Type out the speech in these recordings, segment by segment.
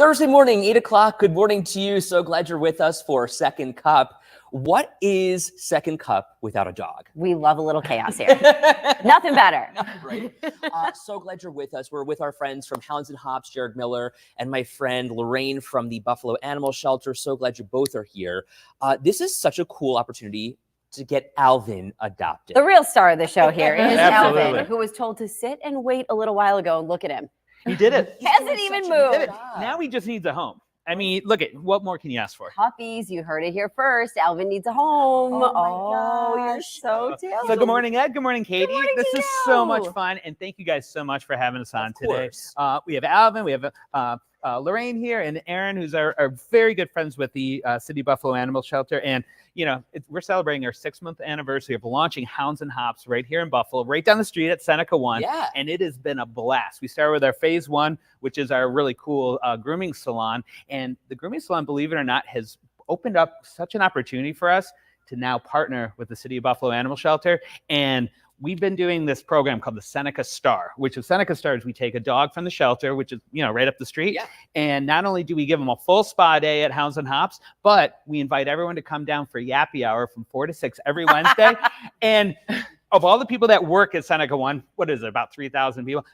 Thursday morning, 8 o'clock. Good morning to you. So glad you're with us for Second Cup. What is Second Cup without a dog? We love a little chaos here. Nothing better. Right. So glad you're with us. We're with our friends from Hounds and Hops, Jared Miller, and my friend Lorraine from the Buffalo Animal Shelter. So glad you both are here. This is such a cool opportunity to get Alvin adopted. The real star of the show here is Absolutely. Alvin, who was told to sit and wait a little while ago, and look at him. He did it. He hasn't even moved. Now he just needs a home. I mean, look at what more can you ask for? Puppies, you heard it here first. Alvin needs a home. Oh my you're gosh. so talented. So good morning, Ed. Good morning, Katie. morning This to is so you. much fun, and thank you guys so much for having us on Of today. course. We have Alvin, we have Lorraine here, and Aaron, who's our very good friends with the City Buffalo Animal Shelter. And you know, we're celebrating our 6-month anniversary of launching Hounds and Hops right here in Buffalo, right down the street at Seneca 1. Yeah. And it has been a blast. We started with our phase 1, which is our really cool grooming salon. And the grooming salon, believe it or not, has opened up such an opportunity for us to now partner with the City of Buffalo Animal Shelter. And we've been doing this program called the Seneca Star, which is Seneca Stars. We take a dog from the shelter, which is, you know, right up the street. Yeah. And not only do we give them a full spa day at Hounds and Hops, but we invite everyone to come down for Yappy Hour from 4 to 6 every Wednesday. And of all the people that work at Seneca 1, what is it, about 3,000 people?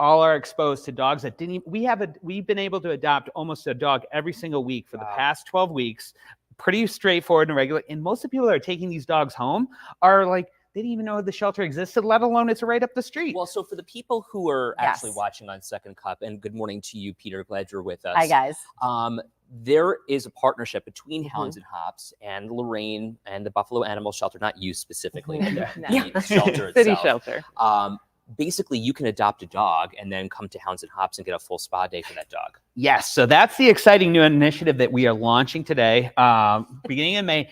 All are exposed to dogs that didn't even, we've been able to adopt almost a dog every single week for the past 12 weeks. Pretty straightforward and regular. And most of the people that are taking these dogs home are like, they didn't even know the shelter existed, let alone it's right up the street. Well, so for the people who are actually Yes. watching on Second Cup, and good morning to you, Peter. Glad you're with us. Hi, guys. There is a partnership between Hounds and Hops and Lorraine and the Buffalo Animal Shelter, not you specifically, but the shelter City itself. shelter. Basically, you can adopt a dog and then come to Hounds and Hops and get a full spa day for that dog. Yes, so that's the exciting new initiative that we are launching today, beginning in May.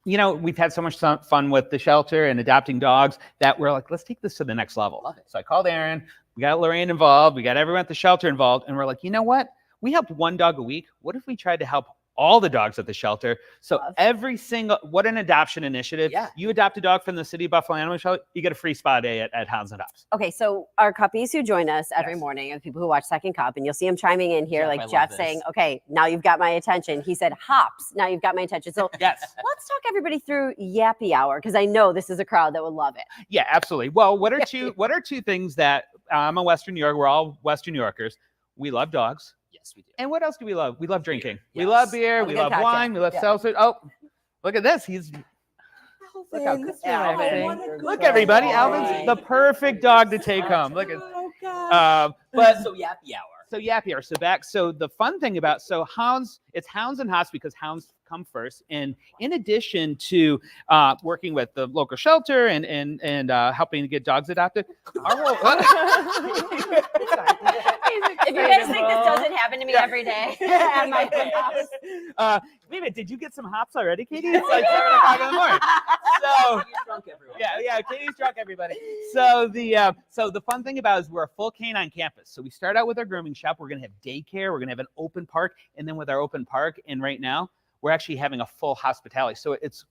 You know, we've had so much fun with the shelter and adopting dogs that we're like, let's take this to the next level. Love it. So I called Aaron, we got Lorraine involved, we got everyone at the shelter involved, and we're like, you know what? We help one dog a week. What if we tried to help all the dogs at the shelter? So every single, what an adoption initiative. Yeah. You adopt a dog from the City of Buffalo Animal Shelter, you get a free spa day at Hounds and Hops. Okay, so our cuppies who join us every Yes. morning, and people who watch Second Cup, and you'll see them chiming in here, Jeff, I like love Jeff this. saying, okay, now you've got my attention. He said hops, now you've got my attention. So Yes. let's talk everybody through Yappy Hour, because I know this is a crowd that would love it. Yeah, absolutely. Well, what are two things that I'm a Western New Yorker, we're all Western New Yorkers. We love dogs. Yes, we do. And what else do we love? We love drinking. We Yes. love beer. Oh, We good love cocktail. wine. We love Yeah. seltzer. Oh, look at this. He's Look how good Alvin. look, everybody. Alvin's the perfect dog to take home. Look at. But So Yappy Hour. so Yappy Hour. So the fun thing about Hounds, it's Hounds and Hops because hounds come first. And in addition to working with the local shelter and helping to get dogs adopted, If you guys think this doesn't happen to me every day at my house. wait a minute, did you get some hops already, Katie? It's like 7 o'clock in the morning. So He's drunk, everyone. yeah, Katie's drunk, everybody. So the fun thing about it is we're a full canine campus. So we start out with our grooming shop. We're gonna have daycare. We're gonna have an open park, and then with our open park, and right now we're actually having a full hospitality. So it's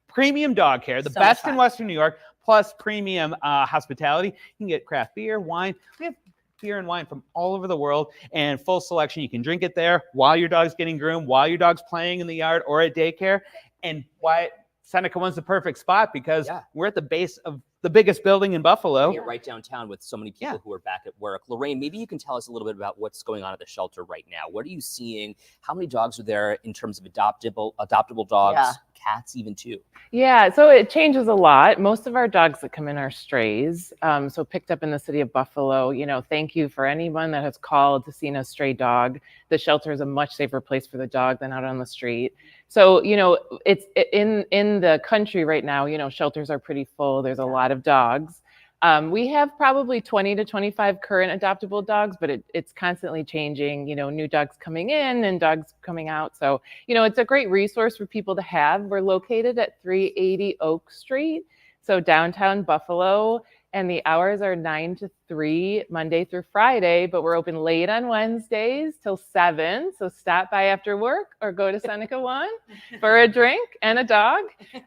premium dog care, the So much best in fun. Western New York, plus premium hospitality. You can get craft beer, wine. We have beer and wine from all over the world and full selection. You can drink it there while your dog's getting groomed, while your dog's playing in the yard or at daycare. And why Seneca 1's the perfect spot because we're at the base of the biggest building in Buffalo. You're right downtown with so many people who are back at work. Lorraine, maybe you can tell us a little bit about what's going on at the shelter right now. What are you seeing? How many dogs are there in terms of adoptable dogs, cats even too? Yeah, so it changes a lot. Most of our dogs that come in are strays. So picked up in the City of Buffalo. You know, thank you for anyone that has called to see a stray dog. The shelter is a much safer place for the dog than out on the street. So, you know, it's in the country right now, you know, shelters are pretty full. There's a lot of dogs. We have probably 20 to 25 current adoptable dogs, but it's constantly changing, you know, new dogs coming in and dogs coming out. So, you know, it's a great resource for people to have. We're located at 380 Oak Street, so downtown Buffalo. And the hours are 9 to 3, Monday through Friday, but we're open late on Wednesdays till 7. So stop by after work or go to Seneca 1 for a drink and a dog.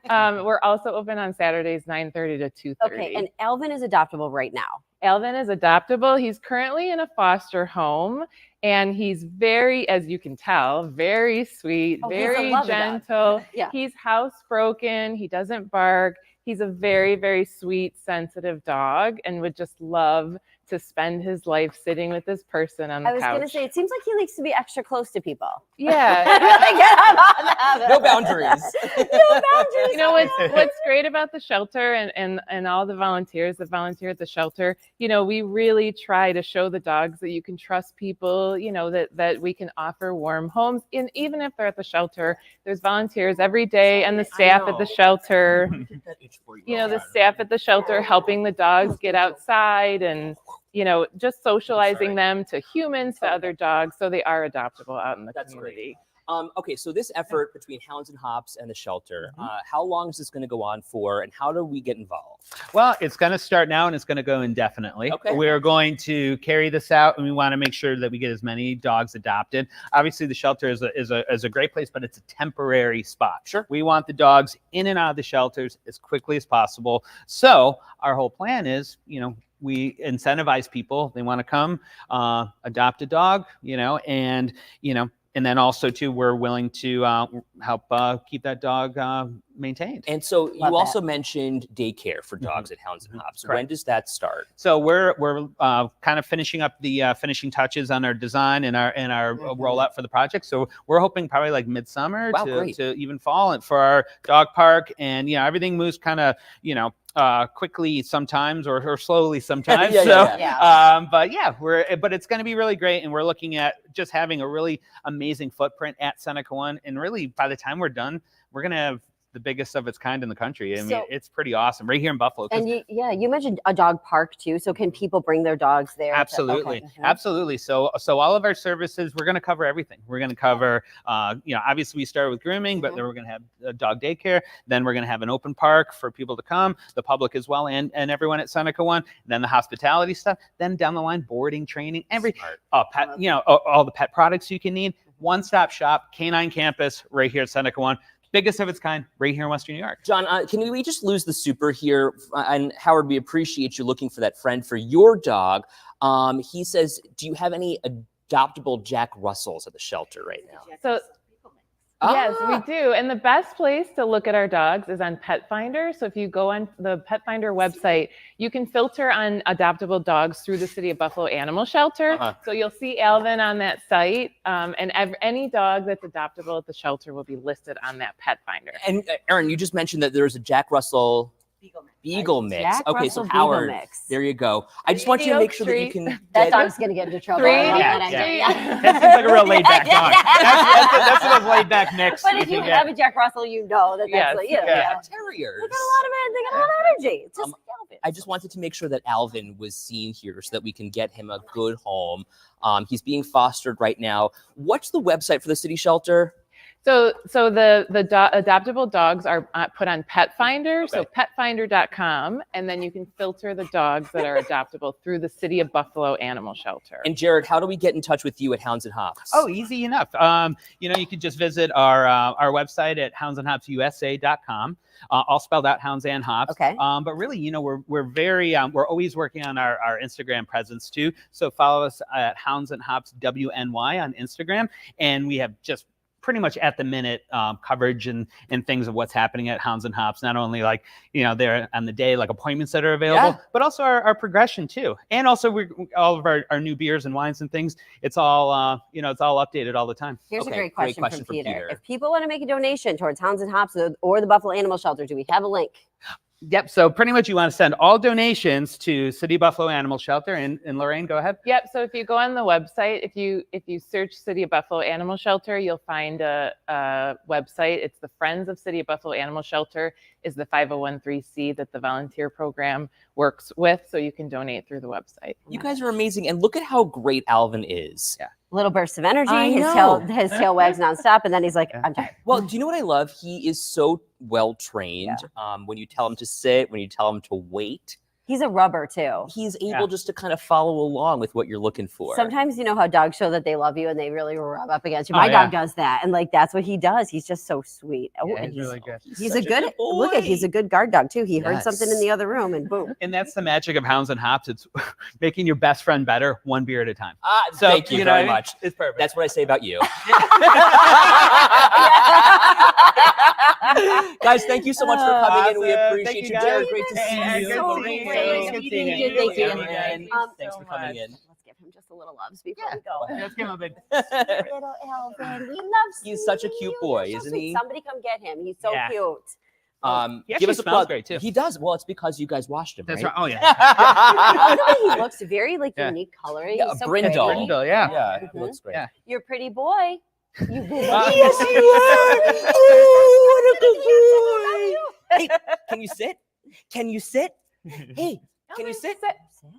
We're also open on Saturdays, 9:30 to 2:30. Okay, and Alvin is adoptable right now. Alvin is adoptable. He's currently in a foster home, And he's very, as you can tell, very sweet, Oh, he's a very lovely dog. gentle. Yeah. He's housebroken. He doesn't bark. He's a very, very sweet, sensitive dog and would just love to spend his life sitting with this person on the I was couch. going to say, it seems like he likes to be extra close to people. Yeah. Really get him on that. No boundaries. No boundaries. You know what's great about the shelter and all the volunteers that volunteer at the shelter, you know, we really try to show the dogs that you can trust people, you know, that we can offer warm homes. And even if they're at the shelter, there's volunteers every day and the staff at the shelter, you know, the staff at the shelter helping the dogs get outside and, you know, just socializing them to humans, to other dogs, so they are adoptable out in the That's great. community. Okay, so this effort between Hounds and Hops and the shelter, how long is this going to go on for, and how do we get involved? Well, it's going to start now and it's going to go indefinitely. Okay. We're going to carry this out, and we want to make sure that we get as many dogs adopted. Obviously, the shelter is a great place, but it's a temporary spot. Sure. We want the dogs in and out of the shelters as quickly as possible. So our whole plan is, you know, we incentivize people. They want to come adopt a dog, you know, and, you know, and then also too, we're willing to help keep that dog maintained. And so Love you that. also mentioned daycare for dogs at Hounds and Hops. Correct. When does that start? So we're kind of finishing up the finishing touches on our design and our rollout for the project. So we're hoping probably like midsummer Wow, great. to even fall and for our dog park. And yeah, everything moves kind of, you know, quickly sometimes or slowly sometimes. Yeah, But yeah, but it's going to be really great. And we're looking at just having a really amazing footprint at Seneca One. And really by the time we're done, we're going to have the biggest of its kind in the country. I mean, So- it's pretty awesome right here in Buffalo. 'Cause And you mentioned a dog park too. So can people bring their dogs there? Absolutely. Okay. Mhm. Absolutely. So all of our services, we're going to cover everything. We're going to cover, you know, obviously we started with grooming, but then we're going to have a dog daycare. Then we're going to have an open park for people to come, the public as well, and everyone at Seneca One. Then the hospitality stuff. Then down the line, boarding, training, pet, you know, all the pet products you can need. One-stop shop, Canine Campus, right here at Seneca One. Biggest of its kind, right here in Western New York. John, can we just lose the super here? And Howard, we appreciate you looking for that friend for your dog. He says, do you have any adoptable Jack Russells at the shelter right now? So yes, we do. And the best place to look at our dogs is on Pet Finder. So if you go on the Pet Finder website, you can filter on adoptable dogs through the City of Buffalo Animal Shelter. So you'll see Alvin on that site. And any dog that's adoptable at the shelter will be listed on that Pet Finder. And Erin, you just mentioned that there's a Jack Russell Beagle mix. Jack Okay, Russell so Beagle Howard, mix. there you go. I just want you to make sure that you can That get dog's gonna get into trouble. Three. I love Yeah, that yeah. idea. That seems like a real laid-back dog. That's the most laid-back mix But you if you can have get. a Jack Russell, you know that that's Yes, like, you know, yeah. terriers. they got a lot of energy. It's just Alvin. I just wanted to make sure that Alvin was seen here so that we can get him a good home. He's being fostered right now. What's the website for the city shelter? So the adoptable dogs are put on Pet Finder, so Okay. petfinder.com, and then you can filter the dogs that are adoptable through the City of Buffalo Animal Shelter. And Jared, how do we get in touch with you at Hounds and Hops? Oh, easy enough. You know, you could just visit our website at houndsandhopsusa.com. All spelled out, Hounds and Hops. Okay. But really, you know, we're very we're always working on our Instagram presence too. So follow us at Hounds and Hops WNY on Instagram, and we have just pretty much at the minute coverage and things of what's happening at Hounds and Hops. Not only like, you know, there on the day, like appointments that are available, Yeah. but also our progression too. And also all of our new beers and wines and things. It's all, you know, it's all updated all the time. Here's Okay, a great great question, question from from Peter. Peter. If people want to make a donation towards Hounds and Hops or the Buffalo Animal Shelter, do we have a link? Yep. So pretty much you want to send all donations to City Buffalo Animal Shelter. And Lorraine, go ahead. Yep. So if you go on the website, if you search City of Buffalo Animal Shelter, you'll find a website. It's the Friends of City of Buffalo Animal Shelter is the 501(c) that the volunteer program works with. So you can donate through the website. You guys are amazing. And look at how great Alvin is. Yeah. Little bursts of energy. I His tail wags nonstop, and then he's like, "I'm tired." Well, do you know what I love? He is so well trained. When you tell him to sit, when you tell him to wait, He's a rubber too. He's able just to kind of follow along with what you're looking for. Sometimes you know how dogs show that they love you and they really rub up against you. Oh, My yeah. dog does that, and like that's what he does. He's just so sweet. Oh, Yeah, and he's really good. He's such a good look at. He's boy. a good guard dog too. He heard Yes. something in the other room, and boom. And that's the magic of Hounds and Hops. It's making your best friend better, one beer at a time. So, thank you know very what I mean? much. It's perfect. That's what I say about you. Guys, thank you so much for coming in. We Awesome. appreciate Thank you, you, Jared. guys. Great to see Hey, you. good so seeing you. great. Good seeing Thank you. you. Thank you. Again. Thanks so for coming much. in. Let's give him just a little loves before Yeah. we go. Let's give him a big. Little Elvin, we love. He's such a seeing cute you. boy, You're so isn't sweet. he? Somebody come get him. He's so Yeah. cute. He Give actually us a smells plug. great, too. He does. Well, it's because you guys washed him, That's right? right. Oh yeah. I love the way he looks. Very like Yeah. unique coloring. Yeah, He's so brindle. pretty. Brindle, yeah. Yeah, Mhm. he looks great. Yeah. You're a pretty boy. You Yes, you are. Oh, what a good boy. Hey, can you sit? Can you sit? Hey, can you sit?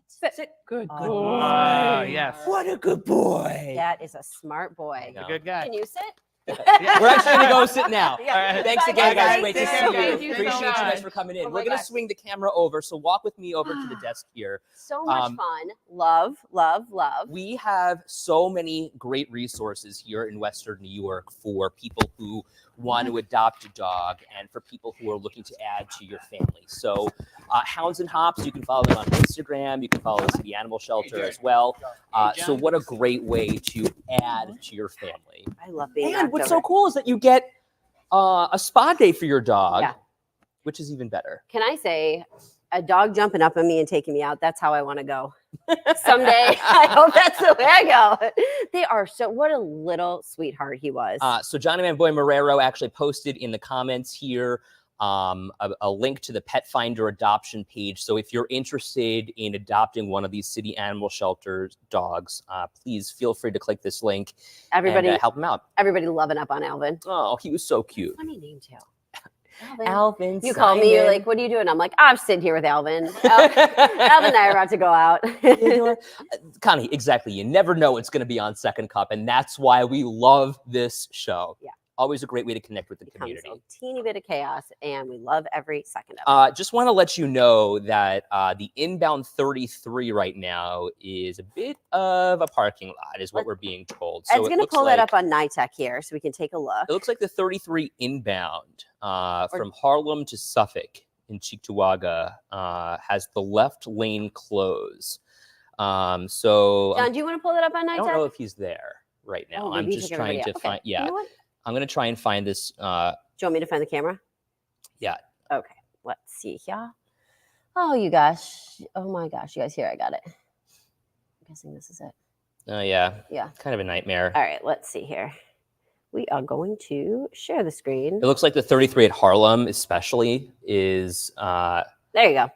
Sit. Good. Oh, Good. Oh, boy. yes. What a good boy. That is a smart boy. I know. A good guy. Can you sit? We're actually gonna go sit now. Yeah. All right. Thanks Bye, again, guys. guys. Great to Thank see you. you. Thank you so Appreciate you guys much. for coming in. Oh We're my gonna gosh. swing the camera over, so walk with me over to the desk here. So much Um, fun. Love, love, love. We have so many great resources here in Western New York for people who want to adopt a dog and for people who are looking to add to your family. So, Hounds and Hops, you can follow them on Instagram. You can follow us at the Animal Shelter as well. So, what a great way to add to your family. I love being And knocked what's over. so cool is that you get a spa day for your dog, Yeah. which is even better. Can I say, a dog jumping up on me and taking me out? That's how I want to go. Someday, I hope that's the way I go. They are so. What a little sweetheart he was. So Johnny Manboy Marrero actually posted in the comments here a link to the Pet Finder adoption page. So if you're interested in adopting one of these city animal shelters dogs, please feel free to click this link everybody, and help him out. everybody loving up on Alvin. Oh, he was so cute. Funny name too. Alvin. Alvin, You call me, you're like, what are you doing? I'm like, I'm sitting here with Alvin. Alvin and I are about to go out. Connie, exactly. You never know what's going to be on Second Cup, and that's why we love this show. Yeah. Always a great way to connect with the Becomes community. a teeny bit of chaos, and we love every second of it. Just want to let you know that the inbound 33 right now is a bit of a parking lot, is what we're being told. So Ed's it going to looks pull like, that up on NITEC here so we can take a look. It looks like the 33 inbound from Harlem to Suffolk in Cheektowaga has the left lane close. So John, do you want to pull that up on I don't know NITEC? if he's there right now. Oh, I'm maybe you just took trying everybody to out. Okay. find. Yeah, You know what? I'm going to try and find this. Do you want me to find the camera? Yeah. Okay. Let's see here. Oh, you gosh. Oh my gosh. You guys here. I got it. I'm guessing this is it. Oh, yeah. Yeah. Kind of a nightmare. All right. Let's see here. We are going to share the screen. It looks like the 33 at Harlem, especially, is There you go.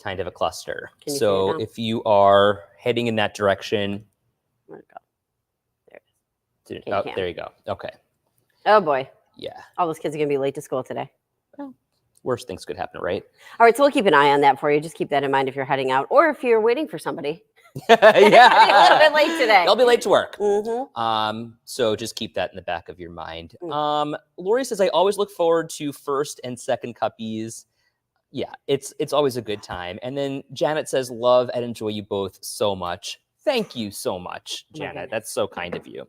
kind of a cluster. Can you see it So now? if you are heading in that direction, Where'd it go? did- Okay, oh, can. there you go. Okay. Oh boy. Yeah. All those kids are going to be late to school today. Worst things could happen, right? All right. So we'll keep an eye on that for you. Just keep that in mind if you're heading out or if you're waiting for somebody. yeah. a little bit late today. They'll be late to work. Mm-hmm. So just keep that in the back of your mind. Mm. Lori says, I always look forward to first and second cuppies. Yeah, it's always a good time. And then Janet says, love and enjoy you both so much. Thank you so much, Oh my Janet. goodness. That's so kind of you.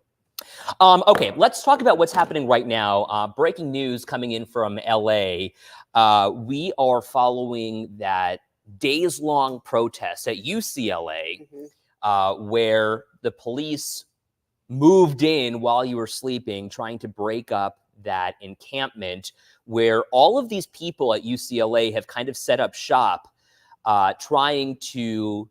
Okay, let's talk about what's happening right now. Breaking news coming in from LA. We are following that days-long protest at UCLA Mhm. where the police moved in while you were sleeping, trying to break up that encampment where all of these people at UCLA have kind of set up shop, trying to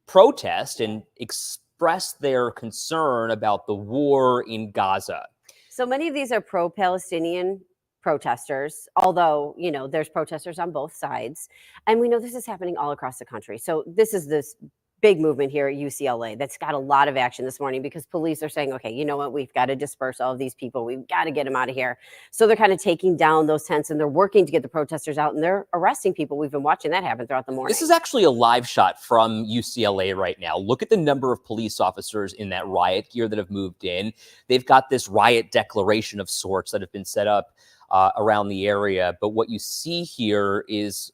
protest and express their concern about the war in Gaza. So many of these are pro-Palestinian protesters, although, you know, there's protesters on both sides. And we know this is happening all across the country. So this is this big movement here at UCLA that's got a lot of action this morning because police are saying, okay, you know what, we've got to disperse all of these people. We've got to get them out of here. So they're kind of taking down those tents and they're working to get the protesters out and they're arresting people. We've been watching that happen throughout the morning. This is actually a live shot from UCLA right now. Look at the number of police officers in that riot gear that have moved in. They've got this riot declaration of sorts that have been set up around the area. But what you see here is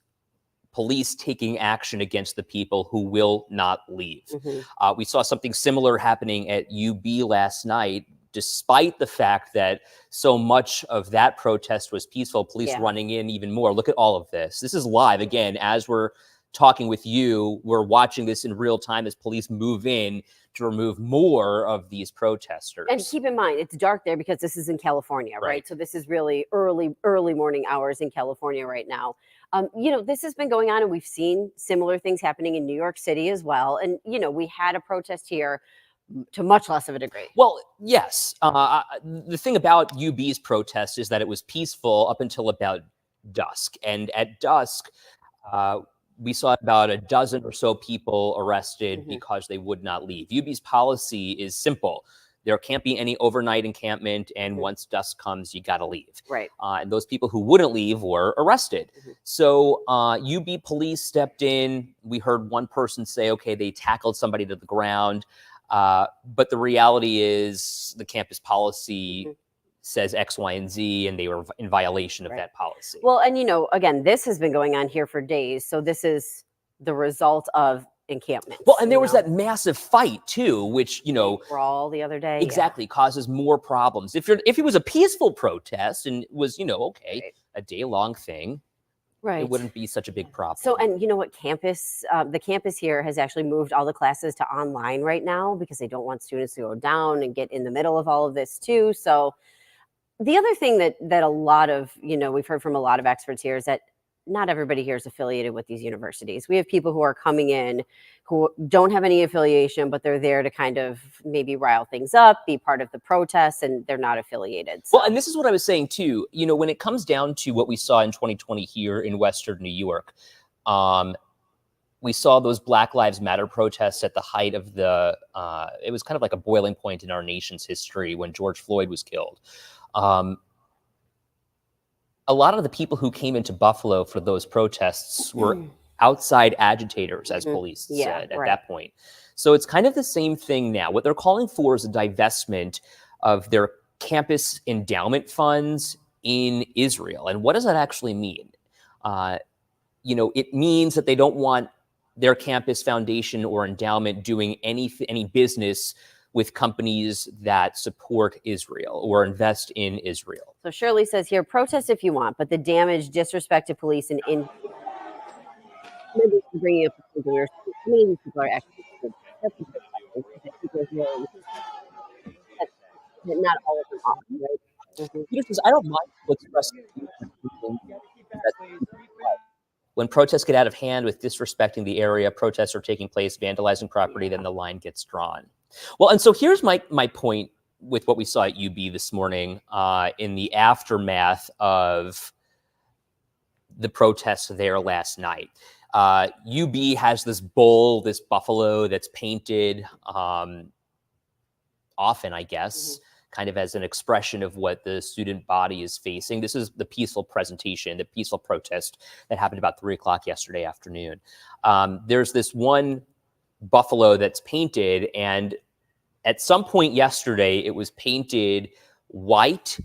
police taking action against the people who will not leave. Mhm. We saw something similar happening at UB last night, despite the fact that so much of that protest was peaceful, police Yeah. running in even more. Look at all of this. This is live. Again, as we're talking with you, we're watching this in real time as police move in to remove more of these protesters. And keep in mind, it's dark there because this is in California, right? Right. So this is really early morning hours in California right now. This has been going on, and we've seen similar things happening in New York City as well. And we had a protest here to much less of a degree. Well, yes. The thing about UB's protest is that it was peaceful up until about dusk. And at dusk, we saw about a dozen or so people arrested Mhm. because they would not leave. UB's policy is simple. There can't be any overnight encampment, and Mhm. once dusk comes, you got to leave. Right. And those people who wouldn't leave were arrested. Mhm. So UB police stepped in. We heard one person say, okay, they tackled somebody to the ground. But the reality is the campus policy Mhm. says X, Y, and Z, and they were in violation of Right. that policy. Well, and again, this has been going on here for days. So this is the result of encampments. Well, and there was that massive fight too, which, brawl the other day. exactly causes more problems. If it was a peaceful protest and it was, okay, Right. a day-long thing, Right. it wouldn't be such a big problem. So, and you know what, the campus here has actually moved all the classes to online right now because they don't want students to go down and get in the middle of all of this too. So the other thing that a lot of, we've heard from a lot of experts here is that not everybody here is affiliated with these universities. We have people who are coming in who don't have any affiliation, but they're there to kind of maybe rile things up, be part of the protests, and they're not affiliated. Well, and this is what I was saying too. When it comes down to what we saw in 2020 here in Western New York, we saw those Black Lives Matter protests at the height of it was kind of like a boiling point in our nation's history when George Floyd was killed. A lot of the people who came into Buffalo for those protests were outside agitators, as Mhm. police Yeah, said at right. that point. So it's kind of the same thing now. What they're calling for is a divestment of their campus endowment funds in Israel. And what does that actually mean? It means that they don't want their campus foundation or endowment doing any business with companies that support Israel or invest in Israel. So Shirley says here, protest if you want, but the damage, disrespect to police, and maybe bringing up the point where how many of these people are actually good? That's a good question, because I think there's really that not all of them are, right? Mhm. Because I don't mind people expressing opinions. When protests get out of hand with disrespecting the area, protests are taking place, vandalizing property, then the line gets drawn. Well, and so here's my point with what we saw at UB this morning in the aftermath of the protests there last night. UB has this bull, this buffalo that's painted often, I guess, kind of as an expression of what the student body is facing. This is the peaceful presentation, the peaceful protest that happened about 3:00 yesterday afternoon. There's this one buffalo that's painted, and at some point yesterday, it was painted white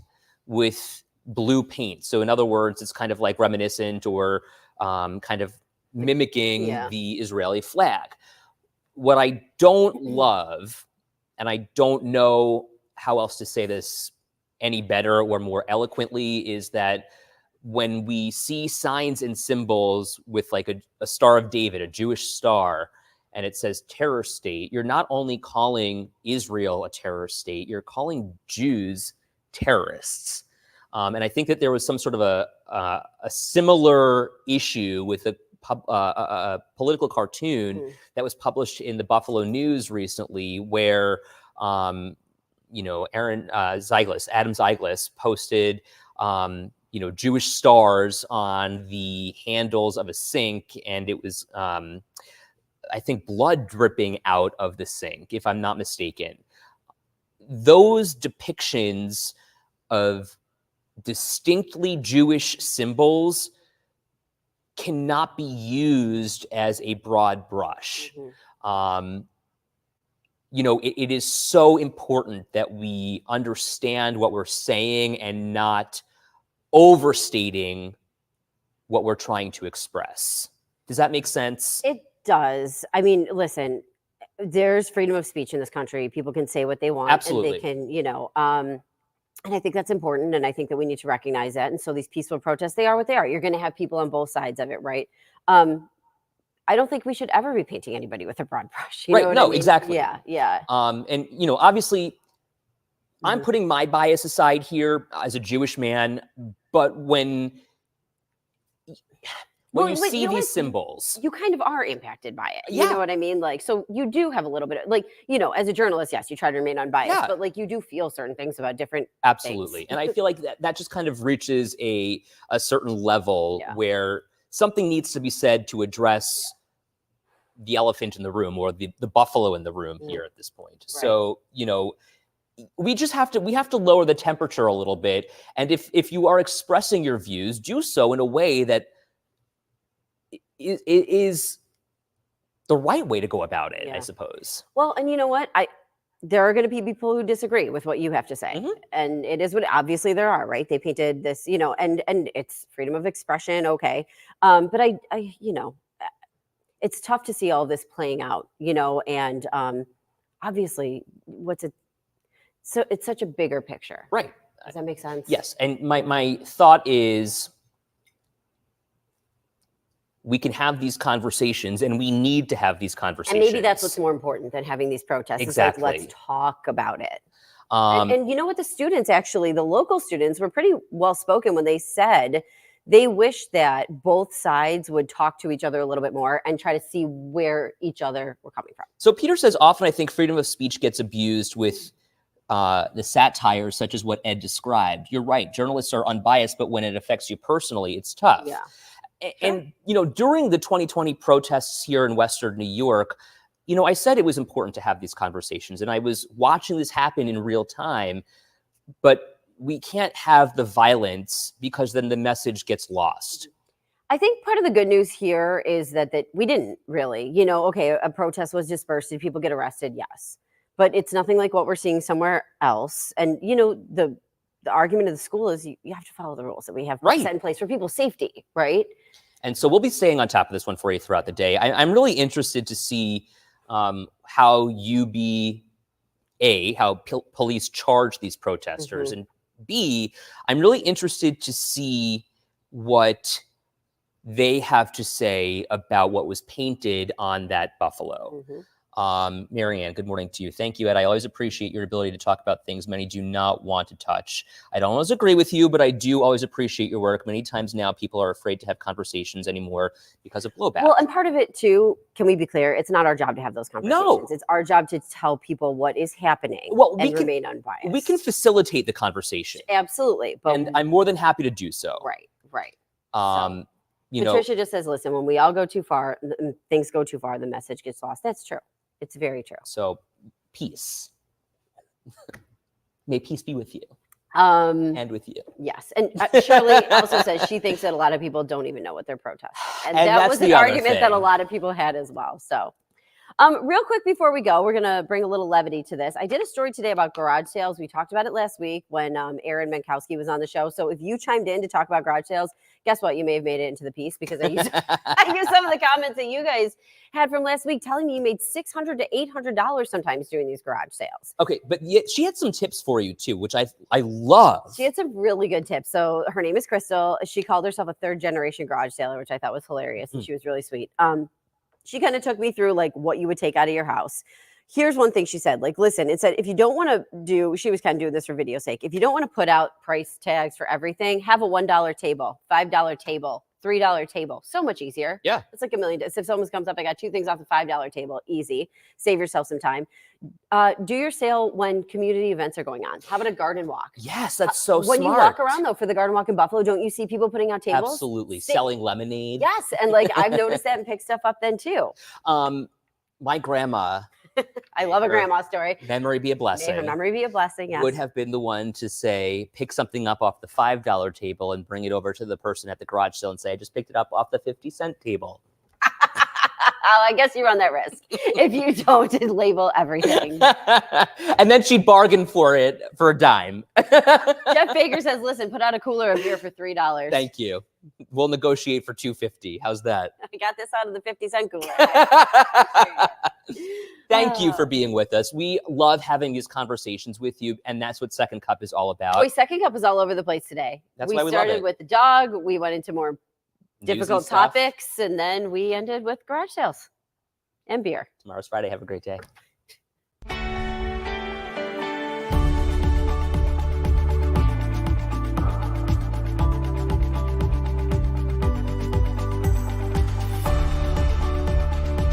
with blue paint. So in other words, it's kind of like reminiscent or kind of mimicking Yeah. the Israeli flag. What I don't love, and I don't know how else to say this any better or more eloquently, is that when we see signs and symbols with like a Star of David, a Jewish star, and it says terror state, you're not only calling Israel a terror state, you're calling Jews terrorists. And I think that there was some sort of a similar issue with a political cartoon that was published in the Buffalo News recently, where Adam Zeigler posted Jewish stars on the handles of a sink, and it was I think blood dripping out of the sink, if I'm not mistaken. Those depictions of distinctly Jewish symbols cannot be used as a broad brush. It is so important that we understand what we're saying and not overstating what we're trying to express. Does that make sense? It does. I mean, listen, there's freedom of speech in this country. People can say what they want. Absolutely. And they can, and I think that's important. And I think that we need to recognize that. And so these peaceful protests, they are what they are. You're going to have people on both sides of it, right? I don't think we should ever be painting anybody with a broad brush. You know Right. what No, I mean? exactly. Yeah. And obviously, I'm Mhm. putting my bias aside here as a Jewish man, but when Well, you but see you know these what? symbols, You kind of are impacted by it. You Yeah. know what I mean? Like, so you do have a little bit of, like, as a journalist, yes, you try to remain unbiased, Yeah. but like you do feel certain things about different absolutely. things. And I feel like that just kind of reaches a certain level Yeah. where something needs to be said to address the elephant in the room or the buffalo in the room Mm. here at this point. Right. So, we just have to lower the temperature a little bit. And if you are expressing your views, do so in a way that is the right way to go about it, I Yeah. suppose. Well, and you know what? There are going to be people who disagree with what you have to say, Mhm. and it is what obviously there are, right? They painted this, and it's freedom of expression, okay, but I, it's tough to see all this playing out, and obviously, so it's such a bigger picture. Right. Does that make sense? Yes. And my thought is we can have these conversations and we need to have these And conversations. maybe that's what's more important than having these protests. Exactly. It's like, let's talk about it. Um, And you know what? The students, actually, the local students were pretty well spoken when they said they wish that both sides would talk to each other a little bit more and try to see where each other were coming from. so Peter says often I think freedom of speech gets abused with the satire such as what Ed described. You're right. Journalists are unbiased, but when it affects you personally, it's tough. Yeah. And during the 2020 protests here in Western New York, I said it was important to have these conversations, and I was watching this happen in real time, but we can't have the violence because then the message gets lost. I think part of the good news here is that we didn't really, okay, a protest was dispersed. Did people get arrested? Yes. But it's nothing like what we're seeing somewhere else. And, the argument of the school is you have to follow the rules that we have Right. set in place for people's safety, right? And so we'll be staying on top of this one for you throughout the day. I'm really interested to see how how police charge these protesters, Mhm. and B, I'm really interested to see what they have to say about what was painted on that buffalo. Mhm. Marianne, good morning to you. Thank you, Ed. I always appreciate your ability to talk about things many do not want to touch. I don't always agree with you, but I do always appreciate your work. Many times now, people are afraid to have conversations anymore because of blowback. Well, and part of it too, can we be clear? It's not our job to have those conversations. It's our job to tell people what is happening and remain unbiased. We can facilitate the conversation, Absolutely. But and I'm more than happy to do so. right. Patricia just says, listen, when we all go too far, things go too far, the message gets lost. That's true. It's very true. So, peace. May peace be with you And with you. yes. And Shirley also says she thinks that a lot of people don't even know what they're protesting. And that that's was the an other argument that a thing. lot of people had as well. So, real quick before we go, we're going to bring a little levity to this. I did a story today about garage sales. We talked about it last week when Aaron Menkowski was on the show. So if you chimed in to talk about garage sales, guess what? You may have made it into the piece because I used some of the comments that you guys had from last week telling me you made $600 to $800 sometimes doing these garage sales. Okay, but yet she had some tips for you too, which I love. She had some really good tips. So her name is Crystal. She called herself a third generation garage saler, which I thought was hilarious. And she was really sweet. She kind of took me through like what you would take out of your house. Here's one thing she said, like, listen, it said, if you don't want to do, she was kind of doing this for video's sake. If you don't want to put out price tags for everything, have a $1 table, $5 table, $3 table. So much easier. Yeah. It's like $1 million. If someone comes up, I got 2 things off the $5 table. Easy. Save yourself some time. Do your sale when community events are going on. How about a garden walk? Yes, that's so when smart. you walk around though for the garden walk in Buffalo, don't you see people putting out tables? Absolutely. Selling lemonade. Yes. And like I've noticed that and picked stuff up then too. My grandma, I love a grandma story. memory be a May blessing, her memory be a blessing. Yes. would have been the one to say, pick something up off the $5 table and bring it over to the person at the garage sale and say, I just picked it up off the 50-cent table. I guess you run that risk if you don't label everything. And then she'd bargain for it for a dime. Jeff Baker says, listen, put out a cooler of beer for $3. Thank you. We'll negotiate for $2.50. How's that? I got this out of the 50-cent cooler. Thank you for being with us. We love having these conversations with you, and that's what Second Cup is all about. Boy, Second Cup was all over the place today. That's why we love started it. with the dog. We went into more Newsy difficult stuff. topics, and then we ended with garage sales and beer. Tomorrow's Friday. Have a great day.